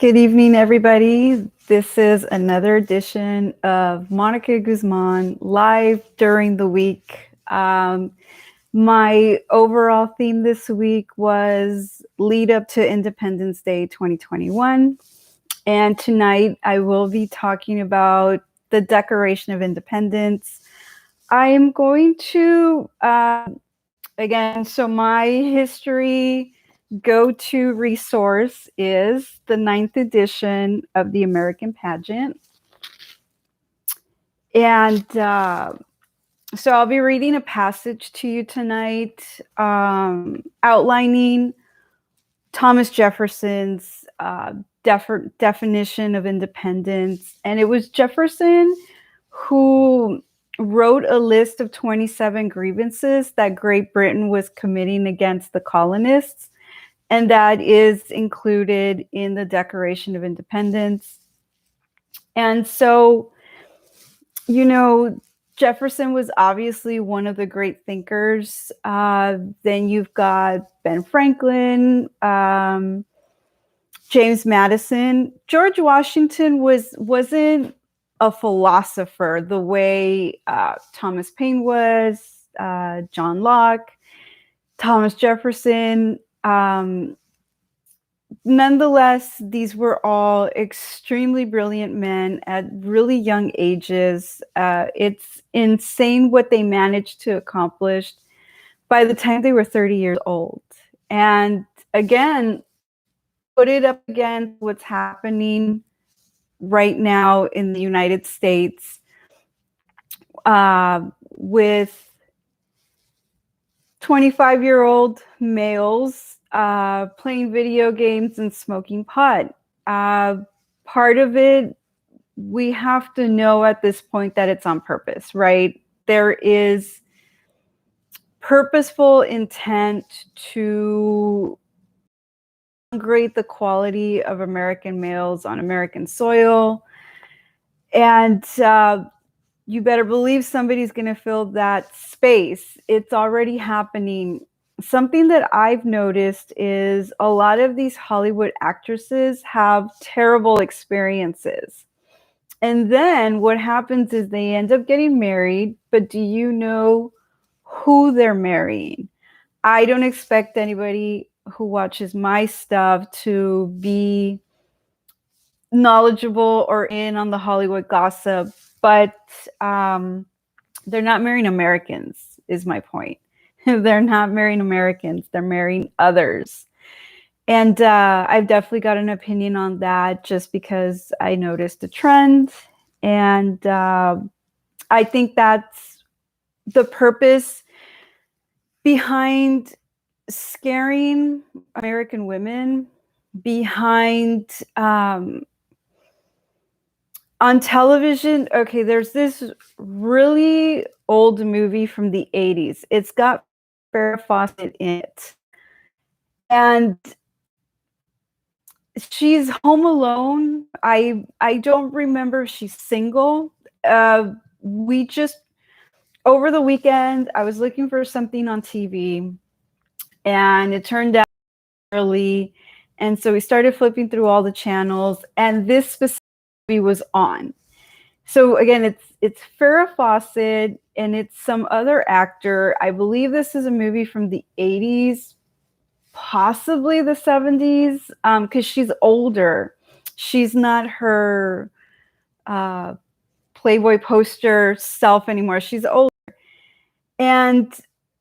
Good evening, everybody. This is another edition of Monica Guzman live during the week. My overall theme this week was lead up to Independence Day 2021. And tonight I will be talking about the Declaration of Independence. I am going to, so my history go-to resource is the 9th edition of the American Pageant. And so I'll be reading a passage to you tonight, outlining Thomas Jefferson's definition of independence. And it was Jefferson who wrote a list of 27 grievances that Great Britain was committing against the colonists. And that is included in the Declaration of Independence. And so, Jefferson was obviously one of the great thinkers. Then you've got Ben Franklin, James Madison. George Washington wasn't a philosopher the way Thomas Paine was, John Locke, Thomas Jefferson. Nonetheless, these were all extremely brilliant men at really young ages. It's insane what they managed to accomplish by the time they were 30 years old. And again, put it up against what's happening right now in the United States with 25-year-old males playing video games and smoking pot. Part of it, we have to know at this point that it's on purpose, right? There is purposeful intent to degrade the quality of American males on American soil. And you better believe somebody's going to fill that space. It's already happening. Something that I've noticed is a lot of these Hollywood actresses have terrible experiences. And then what happens is they end up getting married, but do you know who they're marrying? I don't expect anybody who watches my stuff to be knowledgeable or in on the Hollywood gossip, but they're not marrying Americans, is my point. They're not marrying Americans, they're marrying others. And I've definitely got an opinion on that just because I noticed a trend. And I think that's the purpose behind scaring American women, behind on television. Okay, there's this really old movie from the 80s. It's got Farrah Fawcett in it. And she's home alone. I don't remember if she's single. We just, over the weekend, I was looking for something on TV, and it turned out early. And so we started flipping through all the channels, and this specific movie was on. So again, it's Farrah Fawcett, and it's some other actor. I believe this is a movie from the 80s, possibly the 70s, because she's older. She's not her Playboy poster self anymore. She's older. And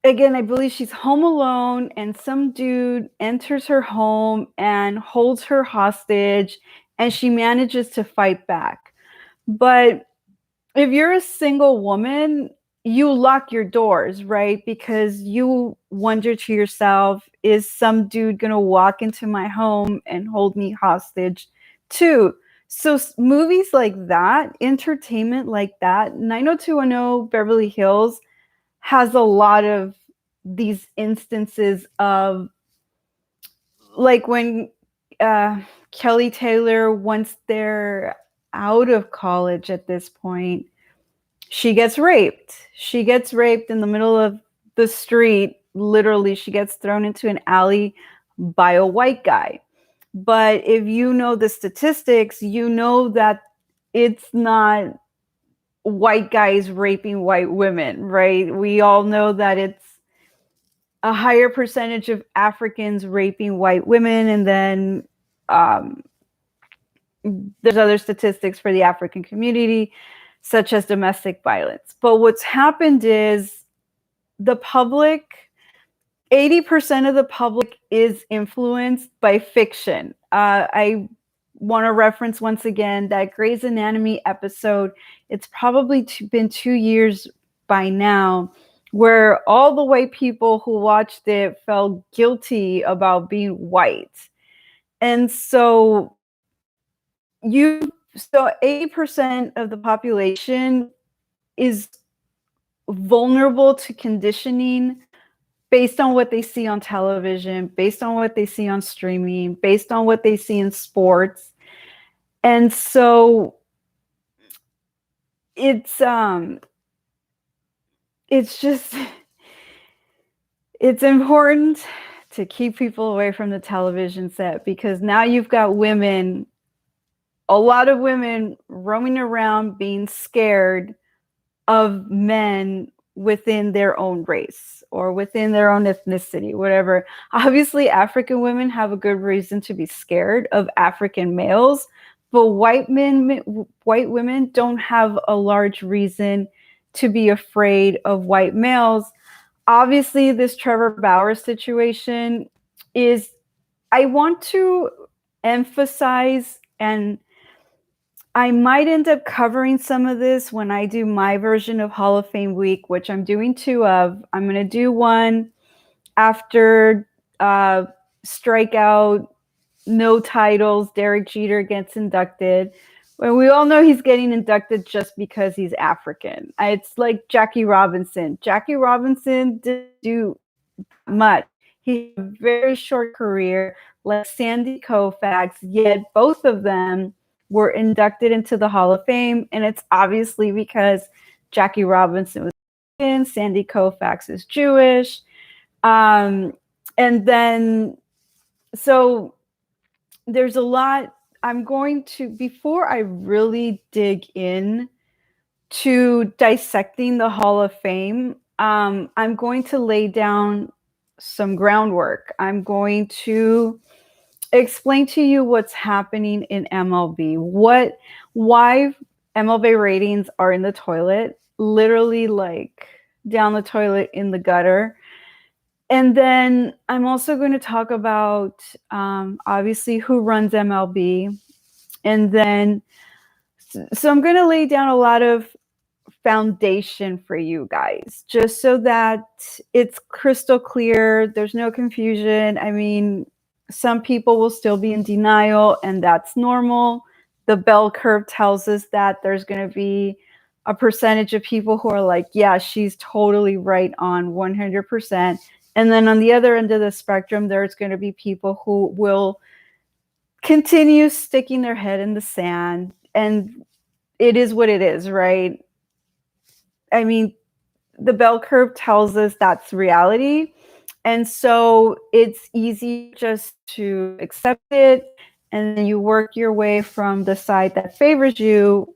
again, I believe she's home alone, and some dude enters her home and holds her hostage, and she manages to fight back. But if you're a single woman, you lock your doors, right? Because you wonder to yourself, is some dude going to walk into my home and hold me hostage too? So movies like that, entertainment like that, 90210 Beverly Hills has a lot of these instances of, like, when Kelly Taylor, once they're out of college at this point, she gets raped. She gets raped in the middle of the street. Literally, she gets thrown into an alley by a white guy. But if you know the statistics, you know that it's not white guys raping white women, right? We all know that it's a higher percentage of Africans raping white women, and then um, there's other statistics for the African community, such as domestic violence. But what's happened is the public, 80% of the public is influenced by fiction. I want to reference once again that Grey's Anatomy episode. It's probably been 2 years by now, where all the white people who watched it felt guilty about being white. And so 80% of the population is vulnerable to conditioning based on what they see on television, based on what they see on streaming, based on what they see in sports. And so it's just it's important to keep people away from the television set, because now you've got women, a lot of women roaming around being scared of men within their own race or within their own ethnicity, whatever. Obviously, African women have a good reason to be scared of African males, but white women don't have a large reason to be afraid of white males. Obviously, this Trevor Bauer situation is, I want to emphasize, and I might end up covering some of this when I do my version of Hall of Fame week, which I'm doing two of. I'm going to do one after strikeout, no titles, Derek Jeter gets inducted. Well, we all know he's getting inducted just because he's African. It's like Jackie Robinson. Jackie Robinson didn't do much. He had a very short career, like Sandy Koufax, yet both of them were inducted into the Hall of Fame, and it's obviously because Jackie Robinson was American, Sandy Koufax is Jewish, and then so there's a lot. I'm going to, before I really dig in to dissecting the Hall of Fame, I'm going to lay down some groundwork. I'm going to explain to you what's happening in MLB, why MLB ratings are in the toilet, literally like down the toilet in the gutter. And then I'm also going to talk about obviously who runs MLB. And then, so I'm going to lay down a lot of foundation for you guys, just so that it's crystal clear. There's no confusion. I mean, some people will still be in denial, and that's normal. The bell curve tells us that there's going to be a percentage of people who are like, yeah, she's totally right on 100%. And then on the other end of the spectrum, there's going to be people who will continue sticking their head in the sand. And it is what it is, right? I mean, the bell curve tells us that's reality. And so it's easy just to accept it, and then you work your way from the side that favors you,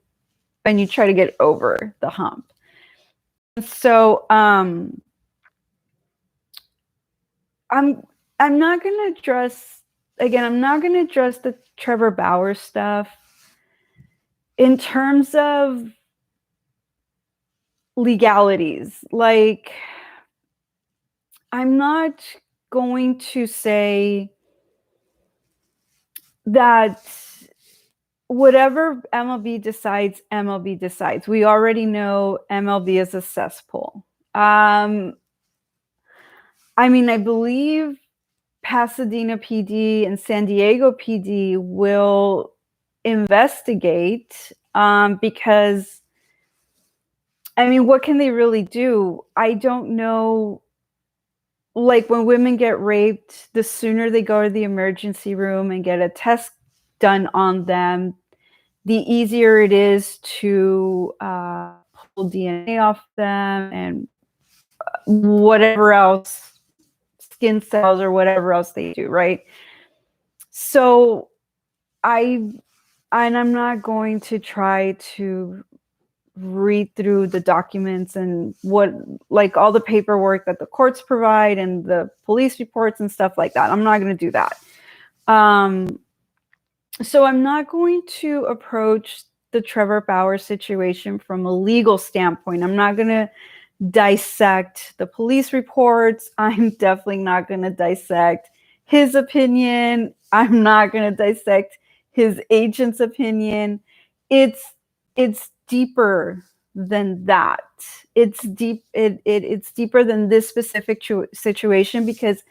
and you try to get over the hump. So I'm not going to address, again, I'm not going to address the Trevor Bauer stuff in terms of legalities. Like, I'm not going to say that whatever MLB decides, MLB decides. We already know MLB is a cesspool. I mean, I believe Pasadena PD and San Diego PD will investigate because, I mean, what can they really do? I don't know. Like, when women get raped, the sooner they go to the emergency room and get a test done on them, the easier it is to pull DNA off them and whatever else, skin cells or whatever else they do, right? So I'm not going to try to read through the documents and what, like, all the paperwork that the courts provide and the police reports and stuff like that. I'm not going to do that. So I'm not going to approach the Trevor Bauer situation from a legal standpoint. I'm not going to dissect the police reports. I'm definitely not going to dissect his opinion. I'm not going to dissect his agent's opinion. It's deeper than that. It's deeper than this specific situation, because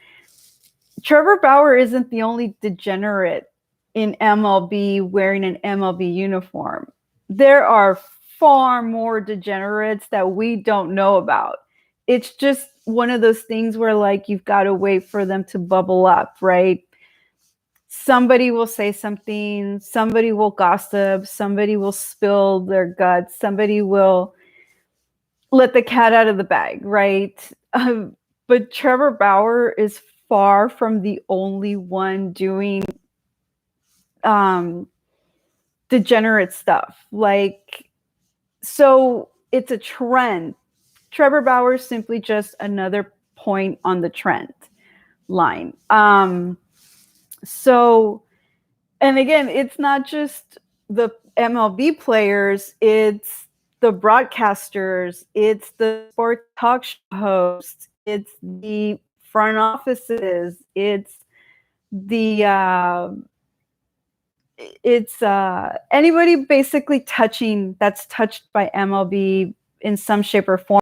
Trevor Bauer isn't the only degenerate in MLB wearing an MLB uniform. There are far more degenerates that we don't know about. It's just one of those things where, like, you've got to wait for them to bubble up, right? Somebody will say something, somebody will gossip, somebody will spill their guts, somebody will let the cat out of the bag, right? But Trevor Bauer is far from the only one doing degenerate stuff. Like, so it's a trend. Trevor Bauer is simply just another point on the trend line. So, and again, it's not just the MLB players, it's the broadcasters, it's the sports talk show hosts, it's the front offices, it's the anybody basically that's touched by MLB in some shape or form.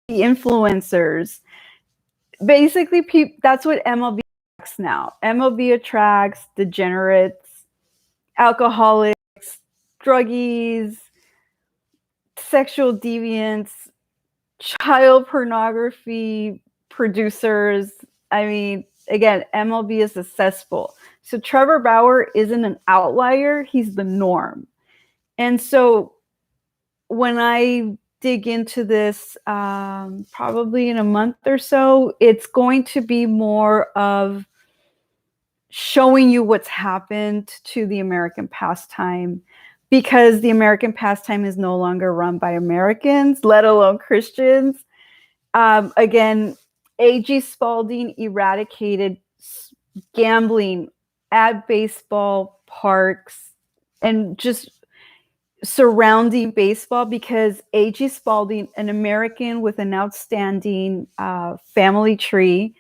The influencers, basically, that's what MLB attracts now. MLB attracts degenerates, alcoholics, druggies, sexual deviants, child pornography producers. I mean, again, MLB is a cesspool. So Trevor Bauer isn't an outlier, he's the norm. And so when I dig into this, probably in a month or so, it's going to be more of showing you what's happened to the American pastime, because the American pastime is no longer run by Americans, let alone Christians. Again, A.G. Spalding eradicated gambling at baseball parks and just surrounding baseball, because A.G. Spalding, an American with an outstanding family tree,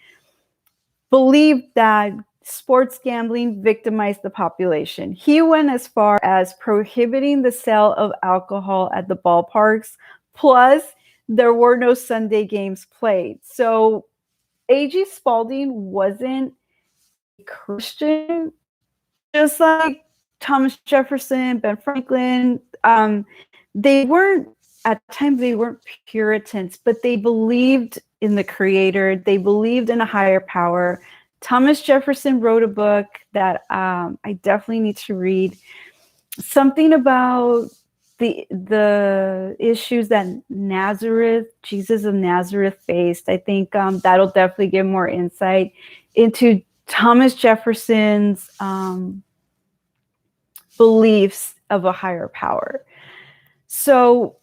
believed that sports gambling victimized the population. He went as far as prohibiting the sale of alcohol at the ballparks. Plus, there were no Sunday games played. So A.G. Spalding wasn't a Christian, just like Thomas Jefferson, Ben Franklin. They weren't, at times, they weren't Puritans, but they believed in the Creator. They believed in a higher power. Thomas Jefferson wrote a book that I definitely need to read. Something about the issues that Jesus of Nazareth faced. I think that'll definitely give more insight into Thomas Jefferson's beliefs of a higher power. So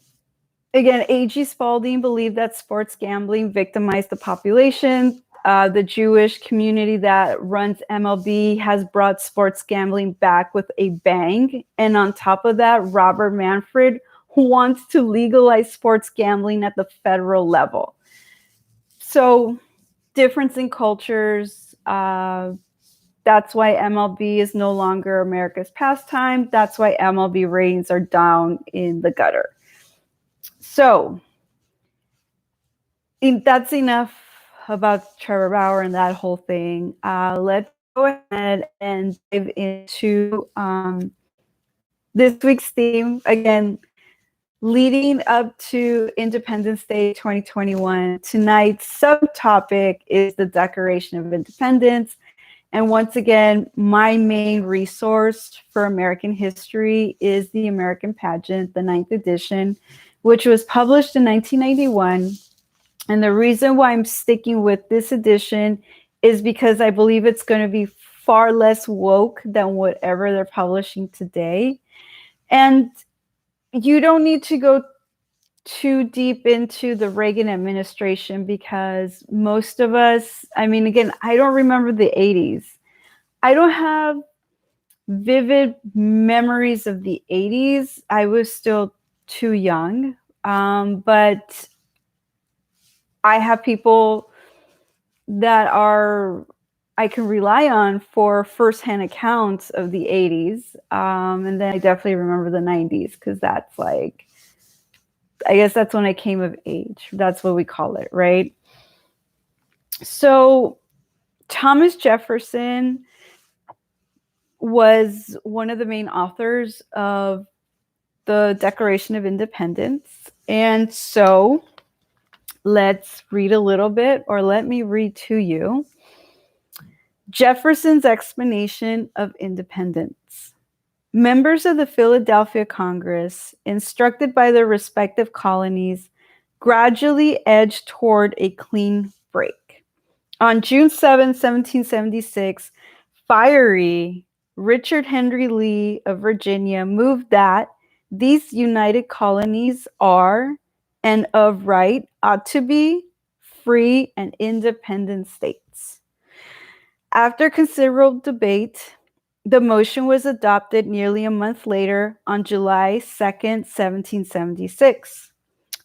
again, A.G. Spalding believed that sports gambling victimized the population. The Jewish community that runs MLB has brought sports gambling back with a bang. And on top of that, Robert Manfred wants to legalize sports gambling at the federal level. So, difference in cultures. That's why MLB is no longer America's pastime. That's why MLB ratings are down in the gutter. So, that's enough about Trevor Bauer and that whole thing. Let's go ahead and dive into this week's theme. Again, leading up to Independence Day 2021, tonight's subtopic is the Declaration of Independence. And once again, my main resource for American history is the American Pageant, the 9th edition, which was published in 1991. And the reason why I'm sticking with this edition is because I believe it's going to be far less woke than whatever they're publishing today. And you don't need to go too deep into the Reagan administration because most of us, I mean, again, I don't remember the 80s. I don't have vivid memories of the 80s. I was still too young. But I have people that I can rely on for firsthand accounts of the 80s. And then I definitely remember the 90s because that's like, I guess that's when I came of age. That's what we call it, right? So Thomas Jefferson was one of the main authors of the Declaration of Independence. And so let's read a little bit, or let me read to you Jefferson's explanation of independence. Members of the Philadelphia Congress, instructed by their respective colonies, gradually edged toward a clean break. On June 7, 1776, fiery Richard Henry Lee of Virginia moved that these united colonies are, and of right ought to be, free and independent states. After considerable debate, the motion was adopted nearly a month later on July 2nd, 1776.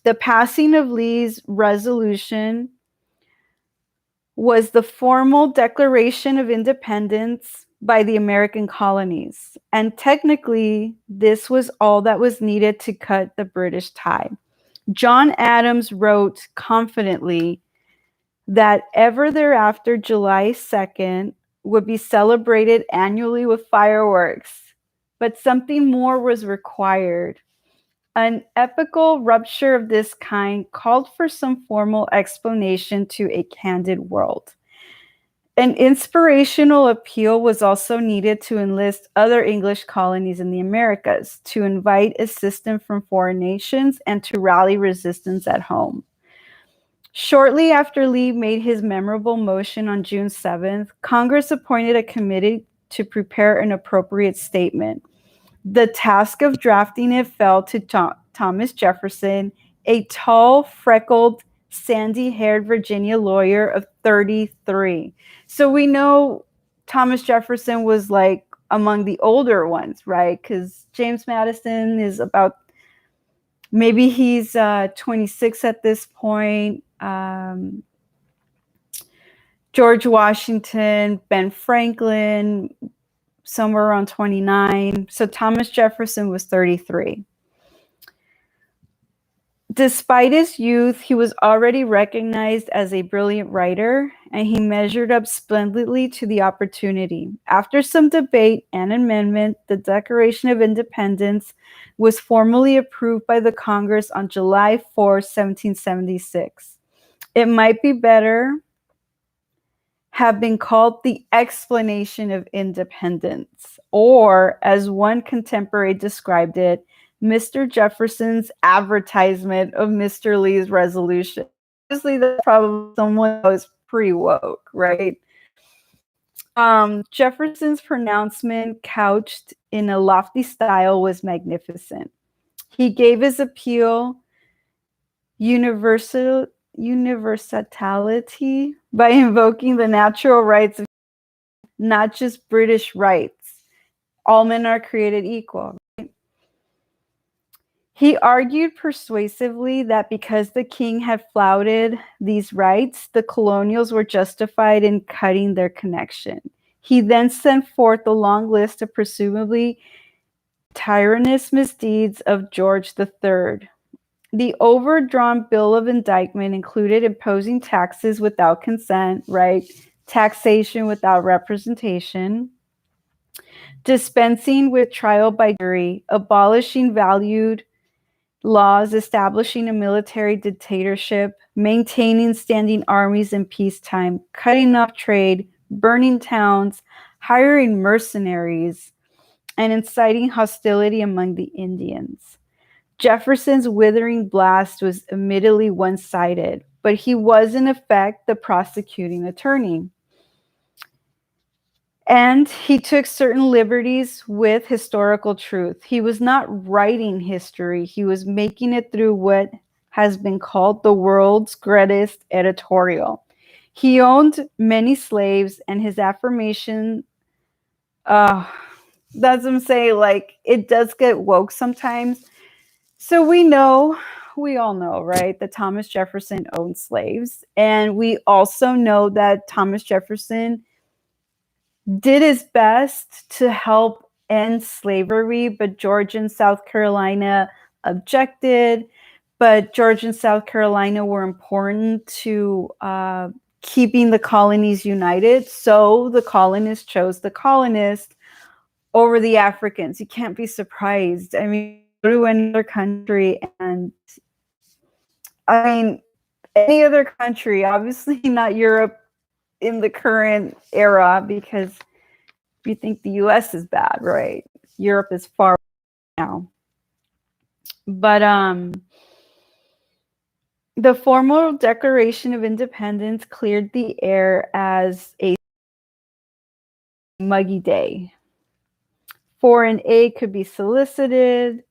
The passing of Lee's resolution was the formal declaration of independence by the American colonies, and technically, this was all that was needed to cut the British tie. John Adams wrote confidently that ever thereafter, July 2nd would be celebrated annually with fireworks, but something more was required. An epical rupture of this kind called for some formal explanation to a candid world. An inspirational appeal was also needed to enlist other English colonies in the Americas, to invite assistance from foreign nations, and to rally resistance at home. Shortly after Lee made his memorable motion on June 7th, Congress appointed a committee to prepare an appropriate statement. The task of drafting it fell to Thomas Jefferson, a tall, freckled, sandy-haired Virginia lawyer of 33. So we know Thomas Jefferson was like among the older ones, right? Because James Madison is about, maybe he's 26 at this point. George Washington, Ben Franklin, somewhere around 29. So Thomas Jefferson was 33. Despite his youth, he was already recognized as a brilliant writer, and he measured up splendidly to the opportunity. After some debate and amendment, the Declaration of Independence was formally approved by the Congress on July 4, 1776. It might be better have been called the Explanation of Independence, or as one contemporary described it, Mr. Jefferson's advertisement of Mr. Lee's resolution. Obviously, that's probably someone who was pretty woke, right? Jefferson's pronouncement, couched in a lofty style, was magnificent. He gave his appeal universality by invoking the natural rights of, not just British rights. All men are created equal. Right? He argued persuasively that because the king had flouted these rights, the colonials were justified in cutting their connection. He then sent forth a long list of presumably tyrannous misdeeds of George III. The overdrawn bill of indictment included imposing taxes without consent, right? Taxation without representation, dispensing with trial by jury, abolishing valued laws, establishing a military dictatorship, maintaining standing armies in peacetime, cutting off trade, burning towns, hiring mercenaries, and inciting hostility among the Indians. Jefferson's withering blast was admittedly one-sided, but he was in effect the prosecuting attorney. And he took certain liberties with historical truth. He was not writing history, he was making it through what has been called the world's greatest editorial. He owned many slaves, and his affirmation, that's what I'm saying, like, it does get woke sometimes. So we all know, right, that Thomas Jefferson owned slaves. And we also know that Thomas Jefferson did his best to help end slavery, but Georgia and South Carolina objected. But Georgia and South Carolina were important to keeping the colonies united. So the colonists chose the colonists over the Africans. You can't be surprised. I mean, go to any other country, and I mean, any other country, obviously not Europe in the current era, because you think the US is bad, right? Europe is far now. But the formal Declaration of Independence cleared the air as a muggy day. Foreign aid could be solicited.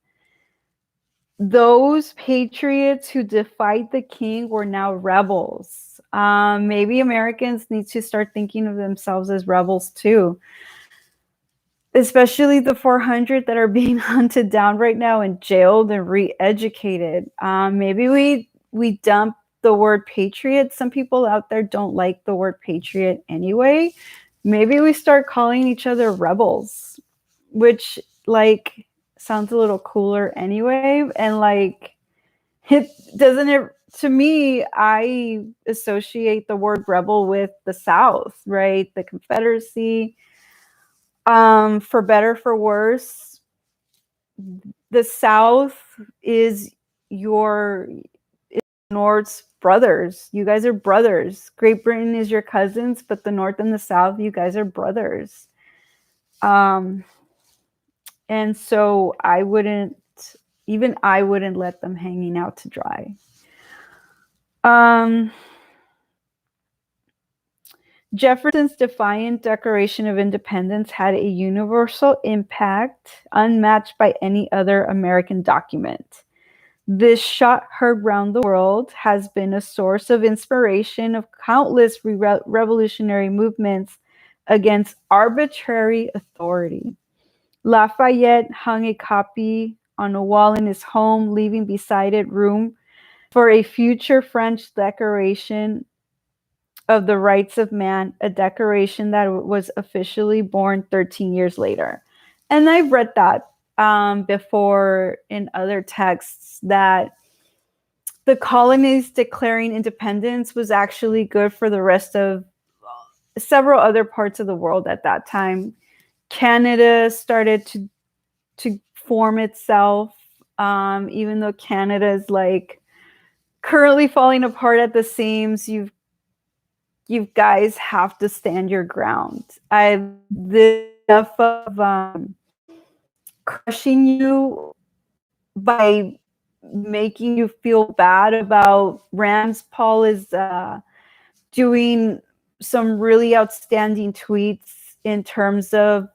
Those patriots who defied the king were now rebels. Maybe Americans need to start thinking of themselves as rebels too. Especially the 400 that are being hunted down right now and jailed and re-educated. Maybe we dump the word patriot. Some people out there don't like the word patriot anyway. Maybe we start calling each other rebels, which, like, sounds a little cooler anyway. And like, to me, I associate the word rebel with the South, right? The Confederacy. For better, for worse, the South is North's brothers. You guys are brothers. Great Britain is your cousins, but the North and the South, you guys are brothers. And so I wouldn't let them hanging out to dry. Jefferson's defiant Declaration of Independence had a universal impact unmatched by any other American document. This shot heard round the world has been a source of inspiration of countless revolutionary movements against arbitrary authority. Lafayette hung a copy on a wall in his home, leaving beside it room for a future French Declaration of the Rights of Man, a declaration that was officially born 13 years later. And I've read that before in other texts, that the colonies declaring independence was actually good for the rest of several other parts of the world at that time. Canada started to form itself, even though Canada is like currently falling apart at the seams. You guys have to stand your ground. The enough of crushing you by making you feel bad about. Rand Paul is doing some really outstanding tweets in terms of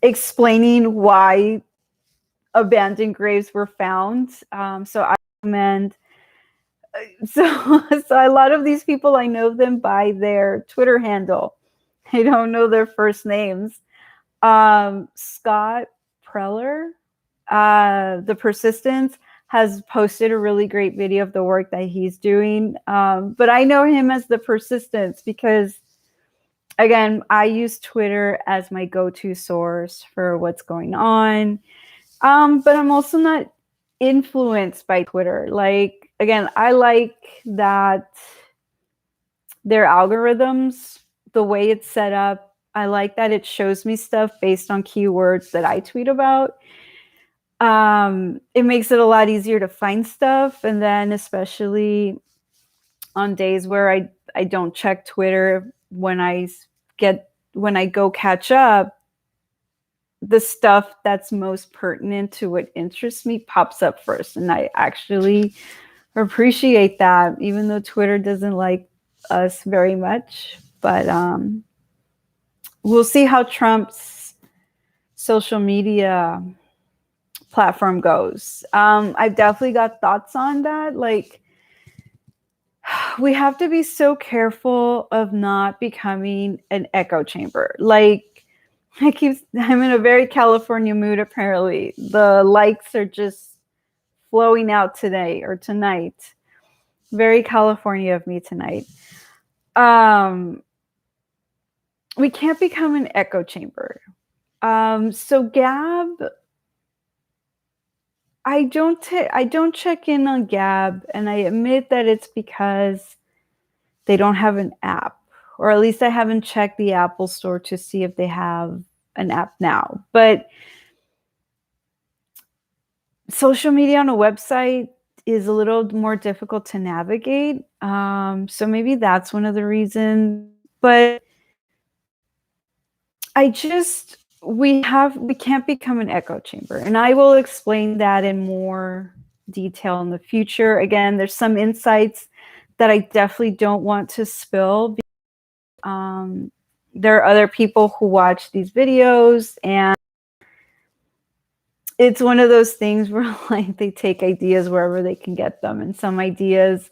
explaining why abandoned graves were found. So I recommend. So a lot of these people, I know them by their Twitter handle. I don't know their first names. Scott Preller, The Persistence, has posted a really great video of the work that he's doing. But I know him as The Persistence because, again, I use Twitter as my go-to source for what's going on. But I'm also not influenced by Twitter. Like, again, I like that their algorithms, the way it's set up, I like that it shows me stuff based on keywords that I tweet about. It makes it a lot easier to find stuff. And then especially on days where I don't check Twitter, when I go catch up, the stuff that's most pertinent to what interests me pops up first. And I actually appreciate that, even though Twitter doesn't like us very much. But we'll see how Trump's social media platform goes. I've definitely got thoughts on that. Like, we have to be so careful of not becoming an echo chamber. Like, I'm in a very California mood, apparently. The likes are just flowing out today or tonight. Very California of me tonight. We can't become an echo chamber. So Gab, I don't check in on Gab, and I admit that it's because they don't have an app, or at least I haven't checked the Apple Store to see if they have an app now. But social media on a website is a little more difficult to navigate. So maybe that's one of the reasons. But we can't become an echo chamber, and I will explain that in more detail in the future. Again, there's some insights that I definitely don't want to spill. There are other people who watch these videos, and it's one of those things where like they take ideas wherever they can get them, and some ideas,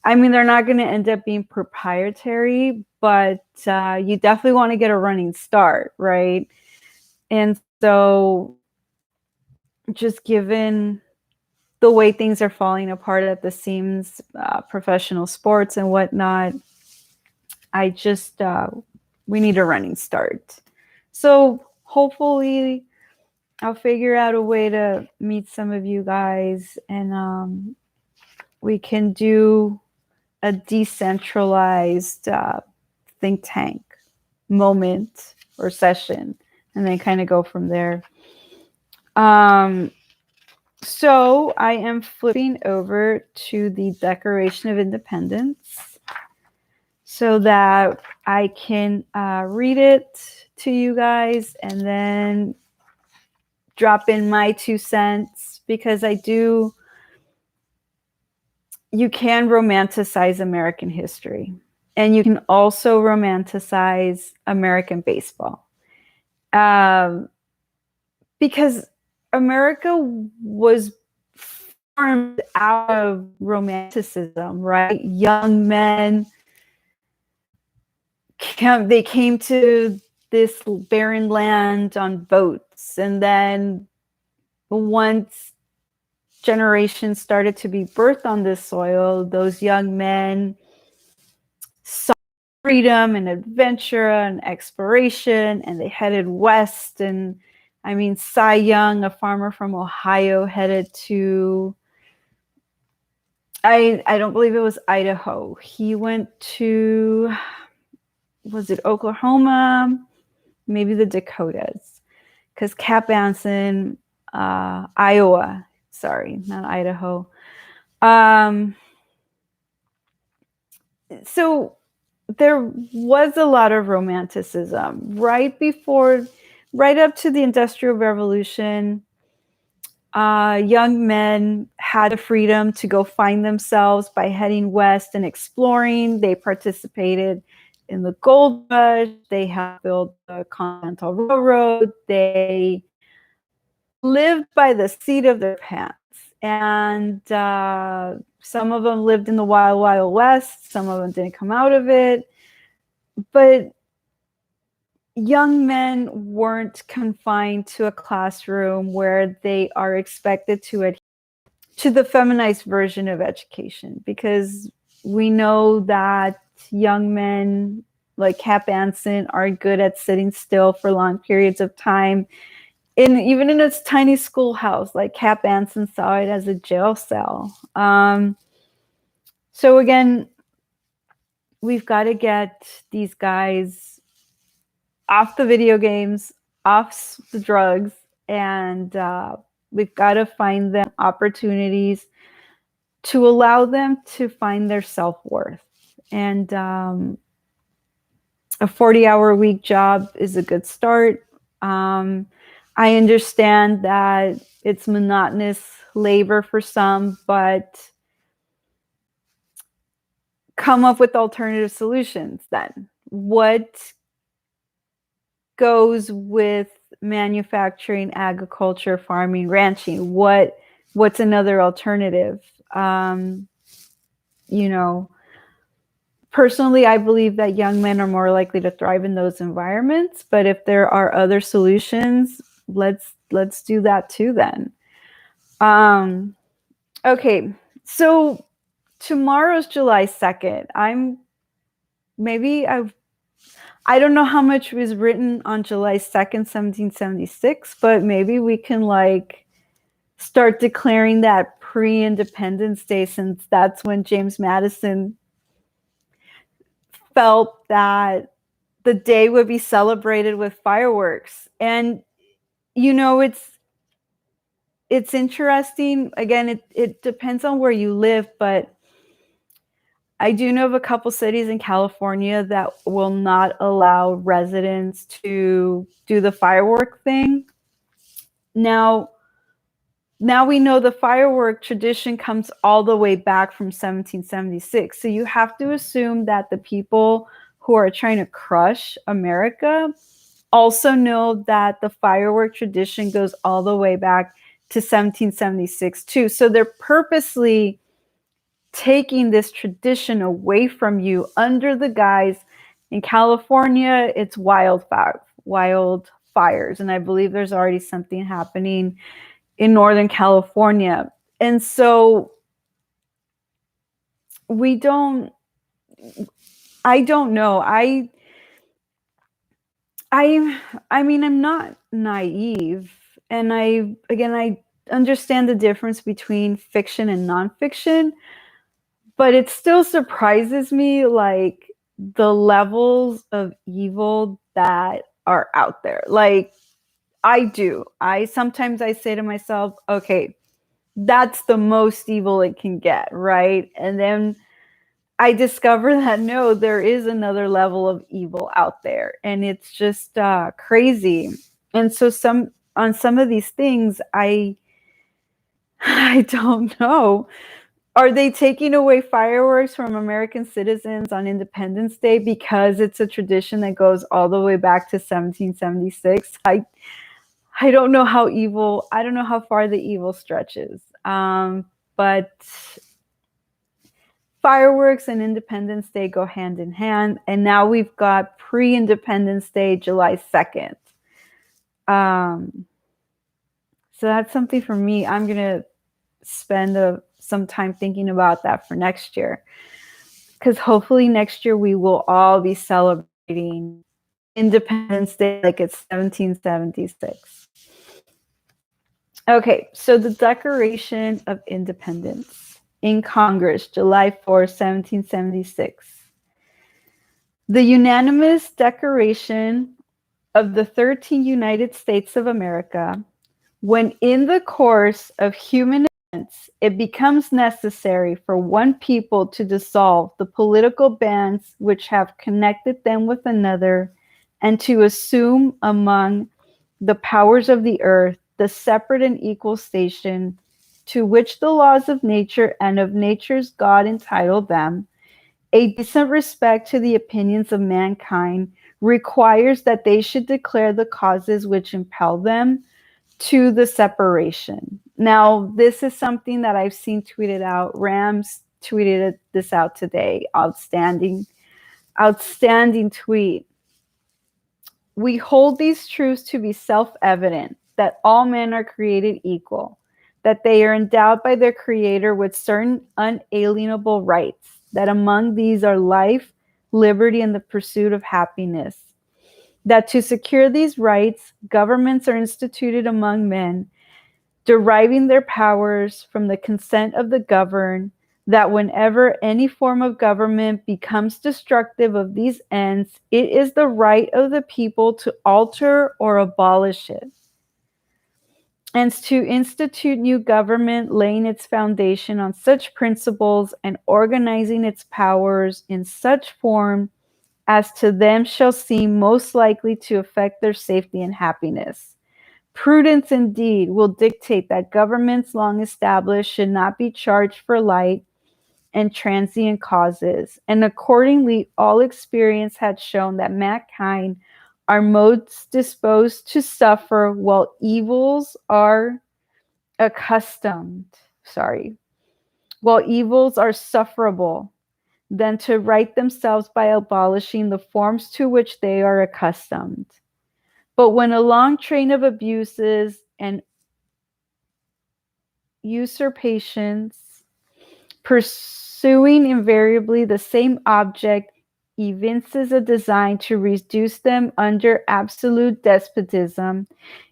I mean, they're not going to end up being proprietary, but you definitely want to get a running start, right? And so just given the way things are falling apart at the seams, professional sports and whatnot, we need a running start. So hopefully I'll figure out a way to meet some of you guys, and we can do a decentralized think tank moment or session, and then kind of go from there. So I am flipping over to the Declaration of Independence so that I can read it to you guys and then drop in my 2 cents, because you can romanticize American history, and you can also romanticize American baseball. Because America was formed out of romanticism, right? Young men, they came to this barren land on boats, and then once generations started to be birthed on this soil, those young men saw freedom and adventure and exploration, and they headed west. And I mean, Cy Young, a farmer from Ohio, headed to, I don't believe it was Idaho. He went to, was it Oklahoma? Maybe the Dakotas. Because Cap Anson, Iowa, sorry, not Idaho. So there was a lot of romanticism right up to the Industrial Revolution. Young men had the freedom to go find themselves by heading west and exploring. They participated in the gold rush. They helped build the Continental Railroad. They lived by the seat of their pants. And some of them lived in the wild, wild west. Some of them didn't come out of it. But young men weren't confined to a classroom where they are expected to adhere to the feminized version of education, because we know that young men like Cap Anson are good at sitting still for long periods of time. Even in its tiny schoolhouse, like Cap Anson saw it as a jail cell. So again, we've got to get these guys off the video games, off the drugs, and we've got to find them opportunities to allow them to find their self-worth. And a 40-hour-a-week job is a good start. I understand that it's monotonous labor for some, but come up with alternative solutions then. What goes with manufacturing, agriculture, farming, ranching? What's another alternative? You know, personally, I believe that young men are more likely to thrive in those environments, but if there are other solutions, let's do that too then. Okay, so tomorrow's July 2nd. I don't know how much was written on July 2nd, 1776, but maybe we can like start declaring that pre-Independence Day, since that's when James Madison felt that the day would be celebrated with fireworks. And you know, it's interesting. Again, it depends on where you live, but I do know of a couple cities in California that will not allow residents to do the firework thing. Now we know the firework tradition comes all the way back from 1776. So you have to assume that the people who are trying to crush America also know that the firework tradition goes all the way back to 1776 too. So they're purposely taking this tradition away from you under the guise, in California, it's wildfires. And I believe there's already something happening in Northern California. And so I don't know. I mean, I'm not naive. And I understand the difference between fiction and nonfiction, but it still surprises me, like the levels of evil that are out there. Like I sometimes I say to myself, okay, that's the most evil it can get, right? And then I discover that no, there is another level of evil out there, and it's just crazy. And so on some of these things, I don't know. Are they taking away fireworks from American citizens on Independence Day because it's a tradition that goes all the way back to 1776? I don't know how evil. I don't know how far the evil stretches. But fireworks and Independence Day go hand in hand, and now we've got pre-Independence Day, July 2nd. So that's something for me. I'm gonna spend some time thinking about that for next year, because hopefully next year we will all be celebrating Independence Day like it's 1776. Okay, so the Declaration of Independence in Congress, July 4, 1776. The unanimous declaration of the 13 United States of America, when in the course of human events it becomes necessary for one people to dissolve the political bands which have connected them with another, and to assume among the powers of the earth the separate and equal station to which the laws of nature and of nature's God entitle them, a decent respect to the opinions of mankind requires that they should declare the causes which impel them to the separation. Now, this is something that I've seen tweeted out. Rams tweeted this out today. Outstanding tweet. We hold these truths to be self-evident, that all men are created equal, that they are endowed by their Creator with certain unalienable rights, that among these are life, liberty, and the pursuit of happiness, that to secure these rights, governments are instituted among men, deriving their powers from the consent of the governed, that whenever any form of government becomes destructive of these ends, it is the right of the people to alter or abolish it, and to institute new government, laying its foundation on such principles and organizing its powers in such form as to them shall seem most likely to affect their safety and happiness. Prudence indeed will dictate that governments long established should not be charged for light and transient causes, and accordingly all experience had shown that mankind are most disposed to suffer while evils are accustomed, while evils are sufferable, than to right themselves by abolishing the forms to which they are accustomed. But when a long train of abuses and usurpations, pursuing invariably the same object, evinces a design to reduce them under absolute despotism,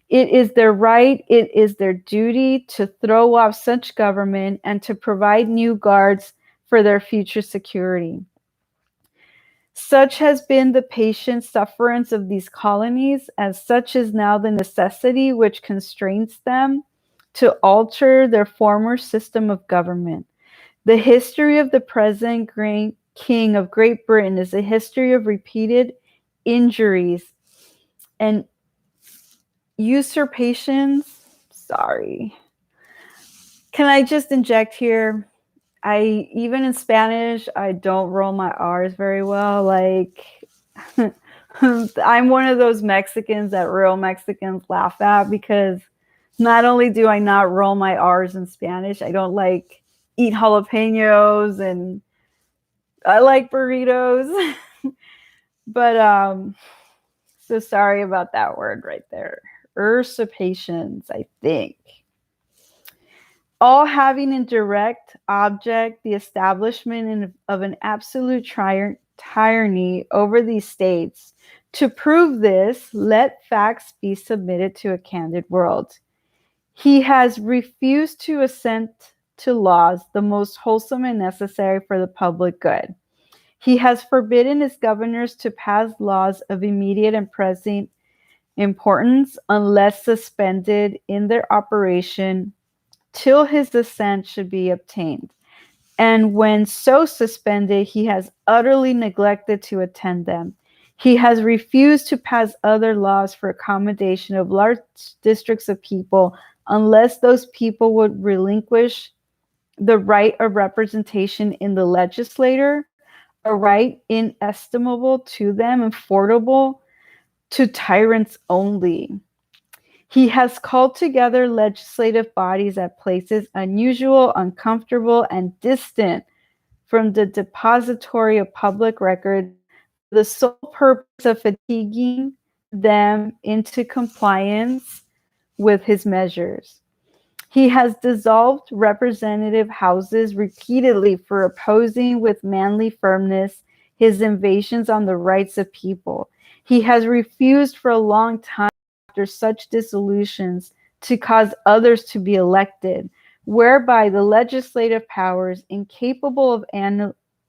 it is their right, it is their duty to throw off such government and to provide new guards for their future security. Such has been the patient sufferance of these colonies, and such is now the necessity which constrains them to alter their former system of government. The history of the present great king of Great Britain is a history of repeated injuries and usurpations. Sorry. Can I just inject here? Even in Spanish, I don't roll my R's very well. Like, I'm one of those Mexicans that real Mexicans laugh at, because not only do I not roll my R's in Spanish, I don't like eat jalapenos and I like burritos. But so sorry about that word right there. Usurpations, I think. All having in direct object the establishment of an absolute tyranny over these states. To prove this, let facts be submitted to a candid world. He has refused to assent to laws the most wholesome and necessary for the public good. He has forbidden his governors to pass laws of immediate and present importance unless suspended in their operation till his assent should be obtained. And when so suspended, he has utterly neglected to attend them. He has refused to pass other laws for accommodation of large districts of people unless those people would relinquish the right of representation in the legislature, a right inestimable to them and affordable to tyrants only. He has called together legislative bodies at places unusual, uncomfortable, and distant from the depository of public records for the sole purpose of fatiguing them into compliance with his measures. He has dissolved representative houses repeatedly for opposing with manly firmness his invasions on the rights of people. He has refused for a long time after such dissolutions to cause others to be elected, whereby the legislative powers, incapable of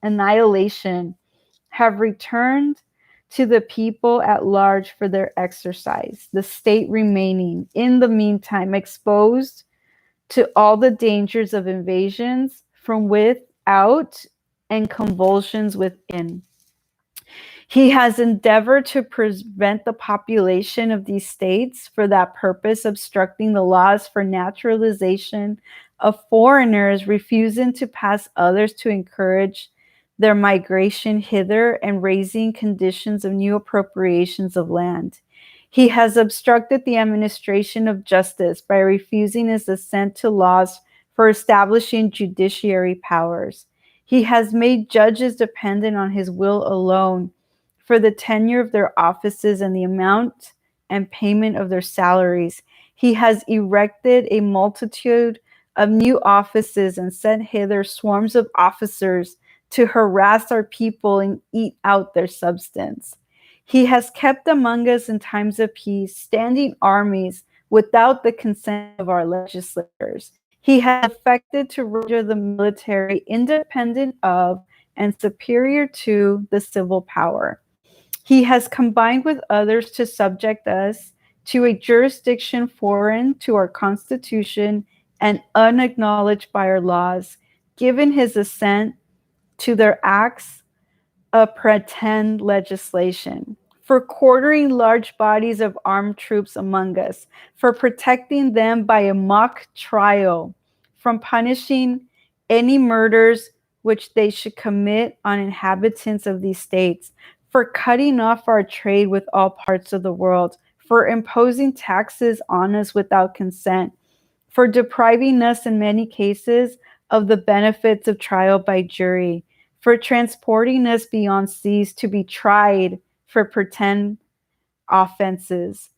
annihilation, have returned to the people at large for their exercise, the state remaining, in the meantime, exposed to all the dangers of invasions from without and convulsions within. He has endeavored to prevent the population of these states for that purpose, obstructing the laws for naturalization of foreigners, refusing to pass others to encourage their migration hither, and raising conditions of new appropriations of land. He has obstructed the administration of justice by refusing his assent to laws for establishing judiciary powers. He has made judges dependent on his will alone for the tenure of their offices and the amount and payment of their salaries. He has erected a multitude of new offices and sent hither swarms of officers to harass our people and eat out their substance. He has kept among us in times of peace standing armies without the consent of our legislators. He has affected to render the military independent of and superior to the civil power. He has combined with others to subject us to a jurisdiction foreign to our Constitution and unacknowledged by our laws, given his assent to their acts of pretend legislation, for quartering large bodies of armed troops among us, for protecting them by a mock trial, from punishing any murders which they should commit on inhabitants of these states, for cutting off our trade with all parts of the world, for imposing taxes on us without consent, for depriving us in many cases of the benefits of trial by jury, for transporting us beyond seas to be tried for pretend offenses,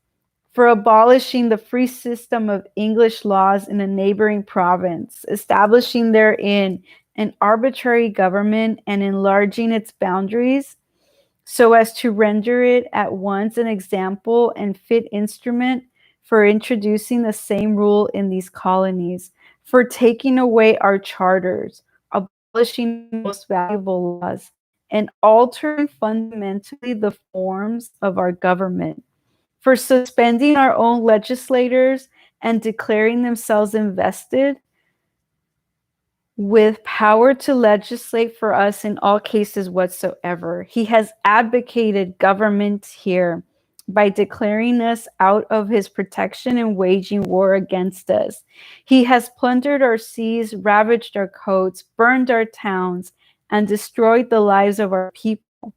for abolishing the free system of English laws in a neighboring province, establishing therein an arbitrary government and enlarging its boundaries so as to render it at once an example and fit instrument for introducing the same rule in these colonies, for taking away our charters, abolishing most valuable laws, and altering fundamentally the forms of our government, for suspending our own legislators and declaring themselves invested with power to legislate for us in all cases whatsoever. He has advocated government here by declaring us out of his protection and waging war against us. He has plundered our seas, ravaged our coasts, burned our towns, and destroyed the lives of our people.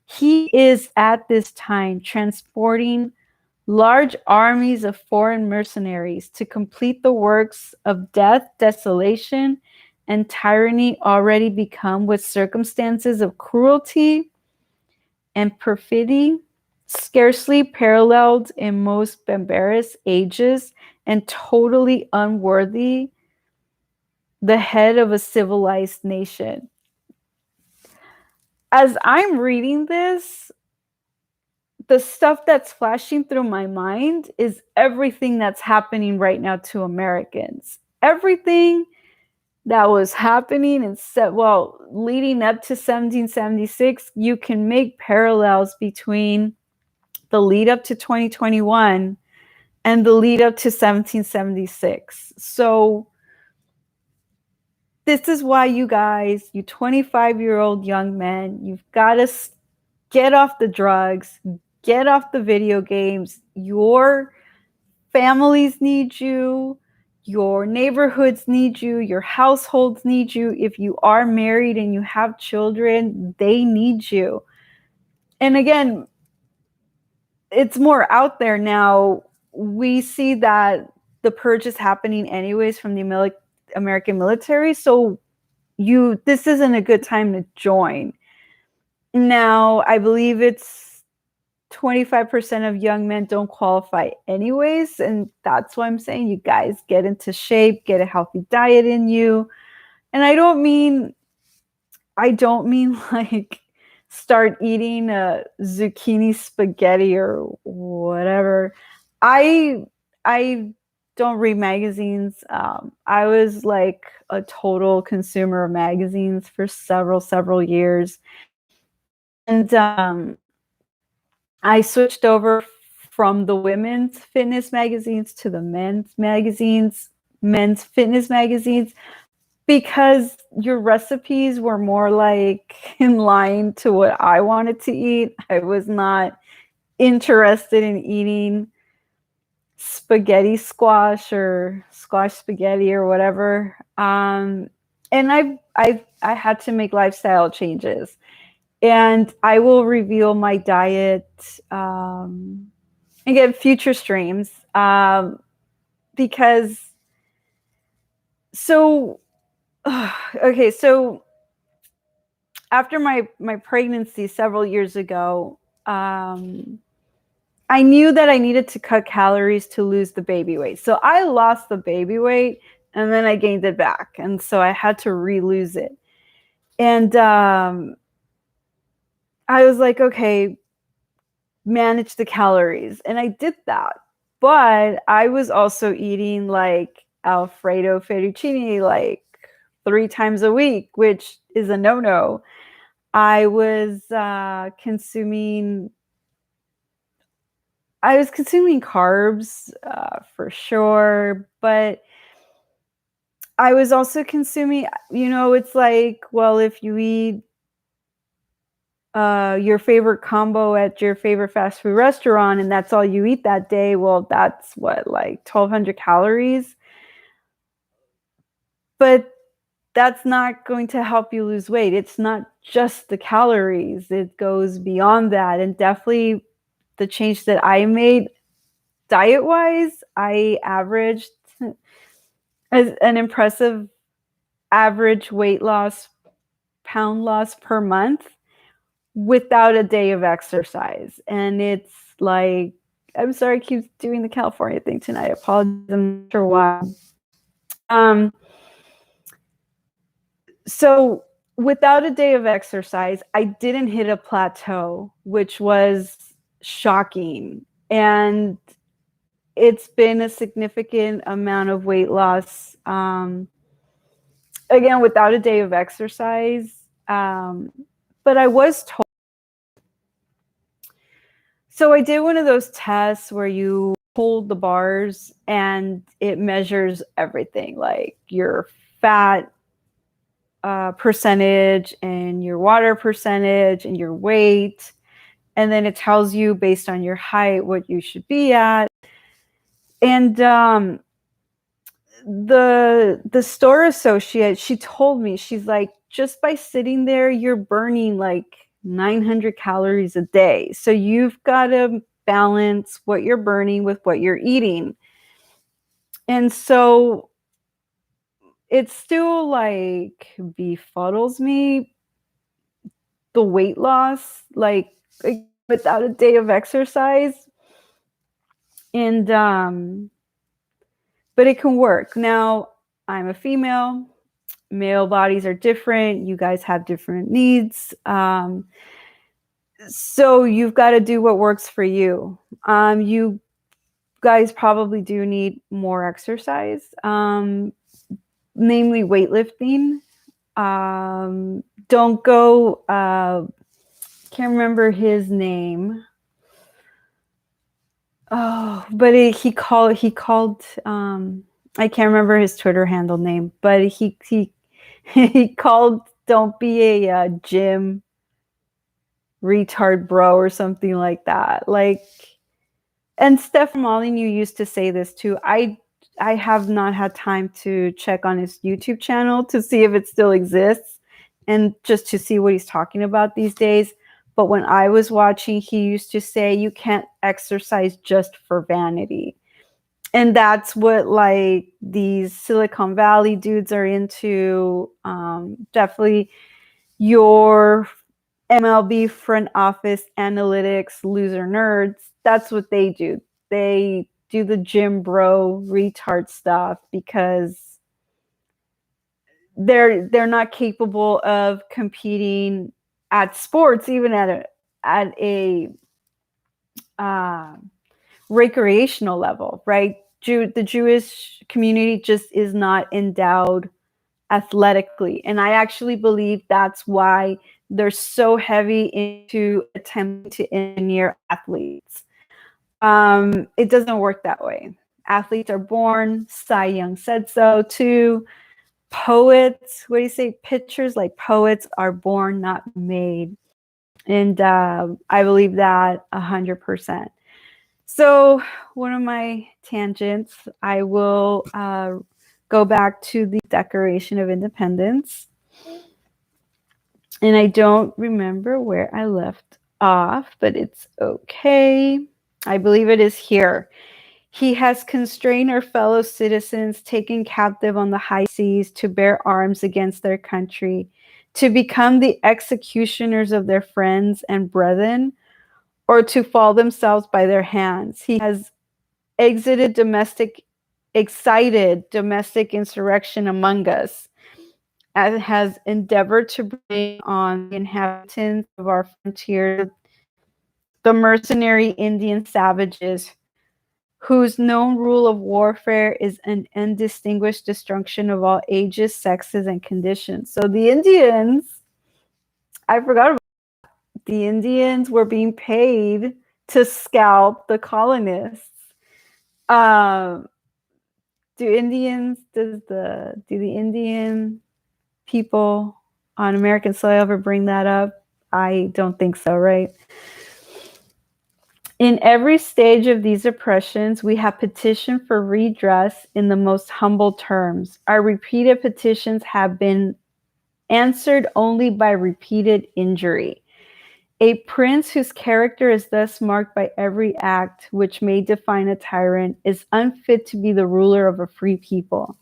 He is at this time transporting large armies of foreign mercenaries to complete the works of death, desolation, and tyranny already become with circumstances of cruelty and perfidy scarcely paralleled in most barbarous ages and totally unworthy the head of a civilized nation. As I'm reading this, the stuff that's flashing through my mind is everything that's happening right now to Americans. Everything that was happening and leading up to 1776, you can make parallels between the lead up to 2021 and the lead up to 1776. So this is why you guys, you 25-year-old young men, you've got to get off the drugs, get off the video games. Your families need you. Your neighborhoods need you. Your households need you. If you are married and you have children, they need you. And again, it's more out there now. We see that the purge is happening anyways from the American military. So this isn't a good time to join. Now, I believe it's 25% of young men don't qualify anyways. And that's why I'm saying you guys get into shape, get a healthy diet in you. And I don't mean like start eating a zucchini spaghetti or whatever. I don't read magazines. I was like a total consumer of magazines for several years. And I switched over from the women's fitness magazines to the men's fitness magazines, because your recipes were more like in line to what I wanted to eat. I was not interested in eating spaghetti squash or squash spaghetti or whatever. And I had to make lifestyle changes. And I will reveal my diet again, future streams, because okay, so after my pregnancy several years ago, I knew that I needed to cut calories to lose the baby weight. So I lost the baby weight and then I gained it back. And so I had to re-lose it. And I was like, okay, manage the calories. And I did that. But I was also eating like Alfredo fettuccine like 3 times a week, which is a no-no. I was consuming carbs for sure, but I was also consuming, it's like, well, if you eat your favorite combo at your favorite fast food restaurant and that's all you eat that day, well, that's what, like 1,200 calories. But that's not going to help you lose weight. It's not just the calories. It goes beyond that. And definitely the change that I made diet-wise, I averaged as an impressive average weight loss, pound loss per month without a day of exercise. And it's like, I'm sorry I keep doing the California thing tonight. I apologize. I'm not sure why. So without a day of exercise, I didn't hit a plateau, which was shocking. And it's been a significant amount of weight loss. Again, without a day of exercise. But I was told. So I did one of those tests where you hold the bars and it measures everything, like your fat percentage and your water percentage and your weight. And then it tells you based on your height what you should be at. And the store associate, she told me, she's like, just by sitting there, you're burning like 900 calories a day. So you've got to balance what you're burning with what you're eating. And so it still like befuddles me, the weight loss, like without a day of exercise. And but it can work. Now, I'm a female. Male bodies are different. You guys have different needs. So you've got to do what works for you. You guys probably do need more exercise, namely weightlifting. Don't go, can't remember his name. Oh, but he called, I can't remember his Twitter handle name, but he he called, don't be a gym retard bro or something like that. Like, and Steph Molyneux used to say this too. I have not had time to check on his YouTube channel to see if it still exists and just to see what he's talking about these days. But when I was watching, he used to say you can't exercise just for vanity. And that's what like these Silicon Valley dudes are into. Definitely your MLB front office analytics loser nerds. That's what they do. They do the gym bro retard stuff because they're not capable of competing at sports, even at a recreational level, right? The Jewish community just is not endowed athletically. And I actually believe that's why they're so heavy into attempting to engineer athletes. It doesn't work that way. Athletes are born. Cy Young said so too. Poets, what do you say? Pitchers, like poets, are born, not made. And I believe that 100%. So one of my tangents, I will go back to the Declaration of Independence. And I don't remember where I left off, but it's okay. I believe it is here. He has constrained our fellow citizens taken captive on the high seas to bear arms against their country, to become the executioners of their friends and brethren, or to fall themselves by their hands. He has excited domestic insurrection among us, and has endeavored to bring on the inhabitants of our frontier the mercenary Indian savages, whose known rule of warfare is an undistinguished destruction of all ages, sexes, and conditions. So the Indians, I forgot about the Indians were being paid to scalp the colonists. Do the Indian people on American soil ever bring that up? I don't think so, right? In every stage of these oppressions, we have petitioned for redress in the most humble terms. Our repeated petitions have been answered only by repeated injury. A prince whose character is thus marked by every act which may define a tyrant is unfit to be the ruler of a free people.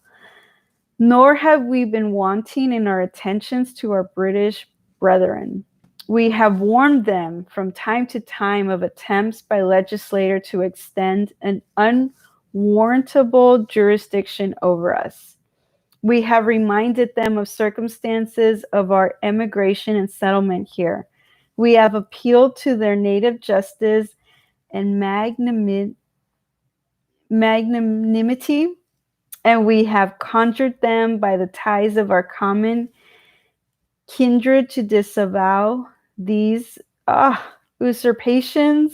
Nor have we been wanting in our attentions to our British brethren. We have warned them from time to time of attempts by legislator to extend an unwarrantable jurisdiction over us. We have reminded them of circumstances of our emigration and settlement here. We have appealed to their native justice and magnanimity, and we have conjured them by the ties of our common kindred to disavow these usurpations,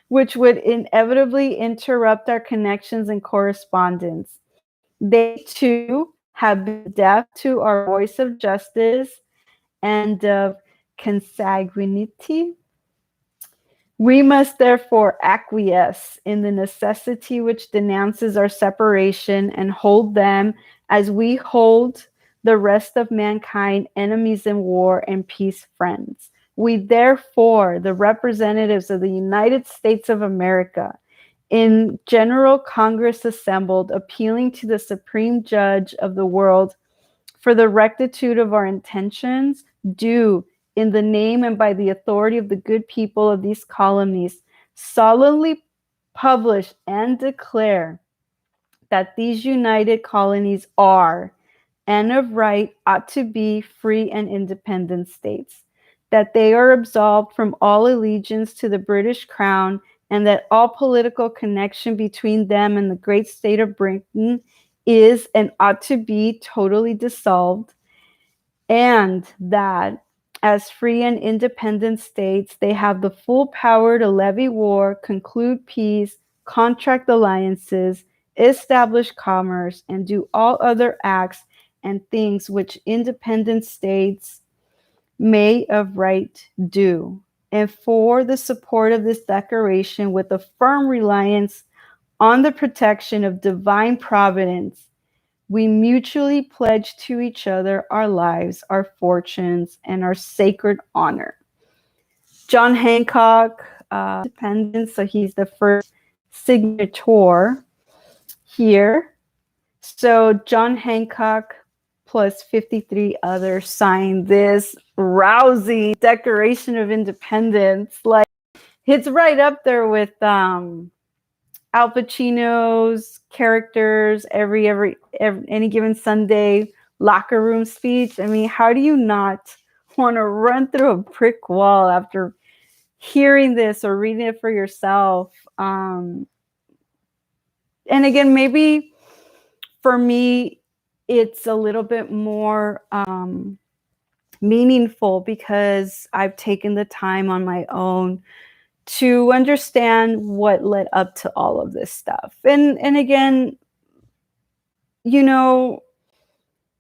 which would inevitably interrupt our connections and correspondence. They too have been deaf to our voice of justice and of consanguinity. We must therefore acquiesce in the necessity which denounces our separation and hold them as we hold the rest of mankind enemies in war and peace friends. We therefore, the representatives of the United States of America, in General Congress assembled, appealing to the Supreme Judge of the world for the rectitude of our intentions, do, in the name and by the authority of the good people of these colonies, solemnly publish and declare that these united colonies are, and of right ought to be, free and independent states, that they are absolved from all allegiance to the British Crown, and that all political connection between them and the great state of Britain is and ought to be totally dissolved, and that as free and independent states, they have the full power to levy war, conclude peace, contract alliances, establish commerce, and do all other acts and things which independent states may of right do. And for the support of this declaration, with a firm reliance on the protection of divine providence, we mutually pledge to each other our lives, our fortunes, and our sacred honor. John Hancock, independence, so he's the first signature here. So John Hancock plus 53 others signed this rousing Declaration of Independence. Like, it's right up there with Al Pacino's characters every any given Sunday locker room speech. I mean, how do you not want to run through a brick wall after hearing this or reading it for yourself? And again, maybe for me, it's a little bit more meaningful because I've taken the time on my own to understand what led up to all of this stuff. And again, you know,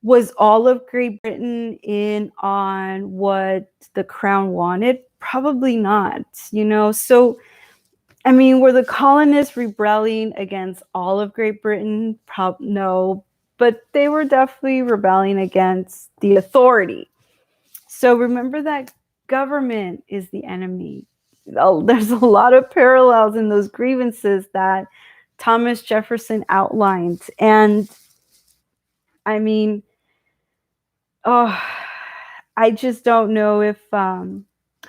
was all of Great Britain in on what the crown wanted? Probably not, you know. So, I mean, were the colonists rebelling against all of Great Britain? No, but they were definitely rebelling against the authority. So remember that government is the enemy. There's a lot of parallels in those grievances that Thomas Jefferson outlined. And I mean, I just don't know if how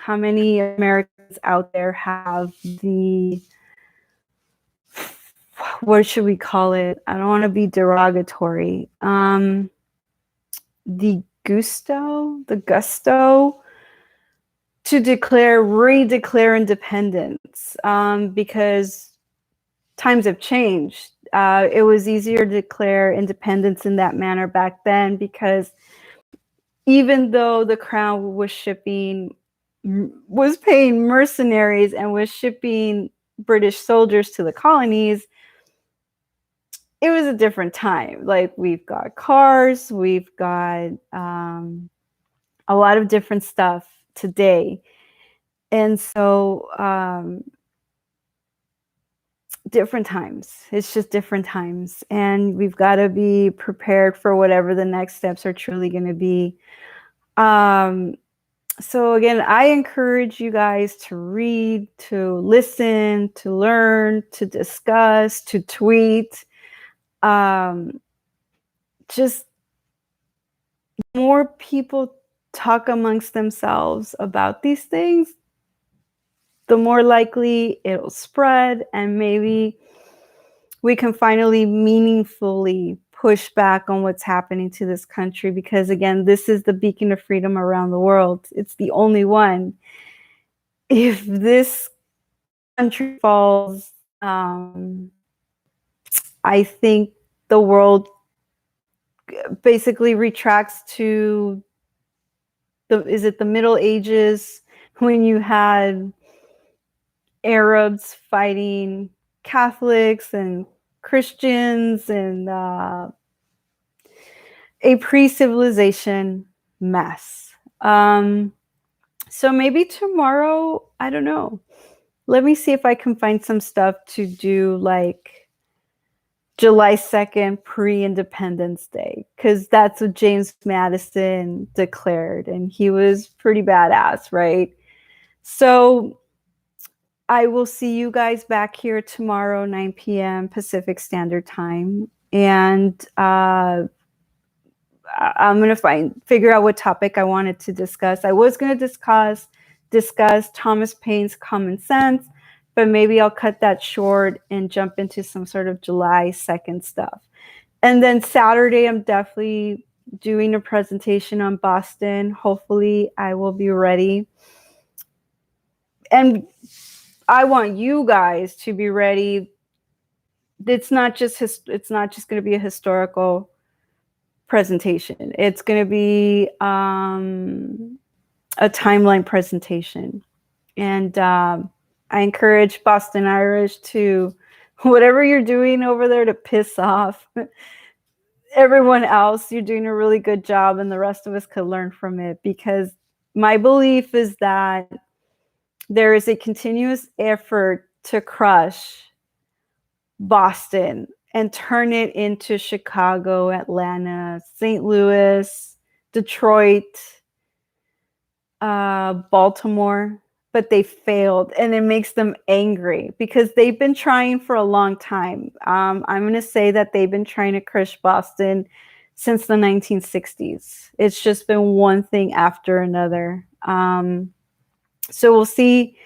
many Americans out there have the, what should we call it? I don't want to be derogatory. The gusto to redeclare independence, because times have changed. It was easier to declare independence in that manner back then because even though the crown was paying mercenaries and was shipping British soldiers to the colonies, it was a different time. Like, we've got cars, we've got a lot of different stuff today. And so different times. It's just different times. And we've got to be prepared for whatever the next steps are truly going to be. So again, I encourage you guys to read, to listen, to learn, to discuss, to tweet. Just more people talk amongst themselves about these things, the more likely it'll spread, and maybe we can finally meaningfully push back on what's happening to this country, because again, this is the beacon of freedom around the world. It's the only one. If this country falls, I think the world basically retracts to the Middle Ages, when you had Arabs fighting Catholics and Christians, and a pre-civilization mess. So maybe tomorrow, I don't know. Let me see if I can find some stuff to do, like July 2nd, pre-Independence Day, because that's what James Madison declared, and he was pretty badass, right? So I will see you guys back here tomorrow, 9 p.m. Pacific Standard Time, and I'm gonna figure out what topic I wanted to discuss. I was gonna discuss Thomas Paine's Common Sense, but maybe I'll cut that short and jump into some sort of July 2nd stuff. And then Saturday, I'm definitely doing a presentation on Boston. Hopefully I will be ready. And I want you guys to be ready. It's not just going to be a historical presentation. It's going to be a timeline presentation. And I encourage Boston Irish to, whatever you're doing over there to piss off everyone else, you're doing a really good job, and the rest of us could learn from it, because my belief is that there is a continuous effort to crush Boston and turn it into Chicago, Atlanta, St. Louis, Detroit, Baltimore, but they failed, and it makes them angry because they've been trying for a long time. I'm going to say that they've been trying to crush Boston since the 1960s. It's just been one thing after another. So we'll see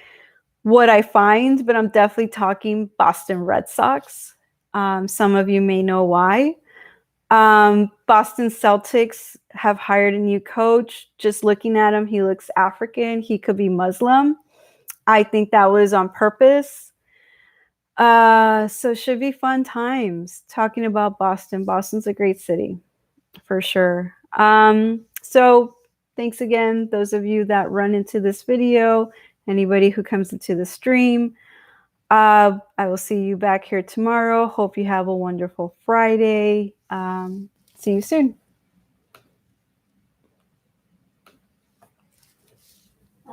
what I find, but I'm definitely talking Boston Red Sox. Some of you may know why. Boston Celtics have hired a new coach. Just looking at him, he looks African. He could be Muslim. I think that was on purpose. So should be fun times talking about Boston. Boston's a great city for sure. So thanks again, those of you that run into this video, anybody who comes into the stream. I will see you back here tomorrow. Hope you have a wonderful Friday. See you soon.